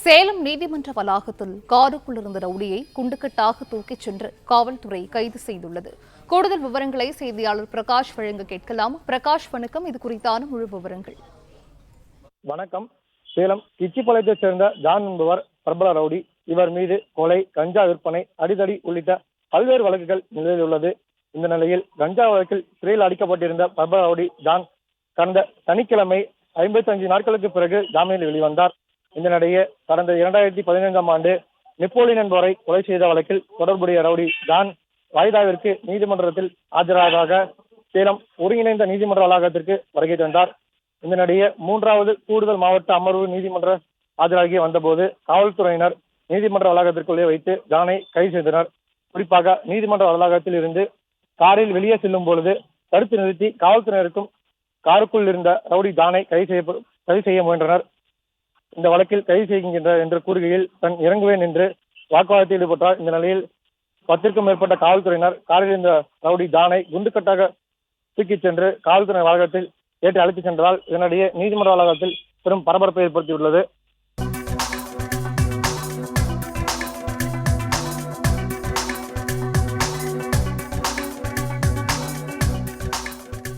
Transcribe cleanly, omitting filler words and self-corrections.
சேலம் நீதிமன்ற வளாகத்தில் காருக்குள் இருந்த ரவுடியை குண்டுக்கட்டாக தூக்கிச் சென்று காவல்துறை கைது செய்துள்ளது. கூடுதல் விவரங்களை செய்தியாளர் பிரகாஷ் வழங்க கேட்கலாம். பிரகாஷ், வணக்கம். இது குறித்தான முழு விவரங்கள். வணக்கம். சேலம் கிச்சிப்பாளையத்தைச் சேர்ந்த ஜான் என்பவர் பிரபல ரவுடி. இவர் மீது கொலை, கஞ்சா விற்பனை, அடிதடி உள்ளிட்ட பல்வேறு வழக்குகள் நிலையில் உள்ளது. இந்த நிலையில் கஞ்சா வழக்கில் சிறையில் அடைக்கப்பட்டிருந்த பிரபல ரவுடி ஜான் கடந்த சனிக்கிழமை 55 நாட்களுக்கு பிறகு ஜாமீனில் வெளிவந்தார். இதனிடையே கடந்த 2015ஆம் ஆண்டு நெப்போலியன் என்பவரை கொலை செய்த வழக்கில் தொடர்புடைய ரவுடி ஜான் வாய்தாவிற்கு நீதிமன்றத்தில் ஆஜராக சேலம் ஒருங்கிணைந்த நீதிமன்ற வளாகத்திற்கு வருகை தந்தார். இதனிடையே 3வது கூடுதல் மாவட்ட அமர்வு நீதிமன்ற ஆஜராகி வந்தபோது காவல்துறையினர் நீதிமன்ற வளாகத்திற்குள்ளே வைத்து ஜானை கைது செய்தனர். குறிப்பாக நீதிமன்ற வளாகத்தில் இருந்து காரில் வெளியே செல்லும் பொழுது தடுத்து நிறுத்தி காவல்துறையினருக்கும் காருக்குள் இருந்த ரவுடி ஜானை கைது செய்ய முயன்றனர். இந்த வழக்கில் கைது செய்கின்ற என்று கூறுகையில் தன் இறங்குவேன் என்று வாக்குவாதத்தில் ஈடுபட்டார். இந்த நிலையில் 10க்கும் மேற்பட்ட காவல்துறையினர் காரில் இருந்த ரவுடி ஜானை குண்டுக்கட்டாக தூக்கிச் சென்று காவல்துறை வளாகத்தில் ஏற்றி அழைத்துச் சென்றதால் இதனிடையே நீதிமன்ற வளாகத்தில் பெரும் பரபரப்பை ஏற்படுத்தியுள்ளது.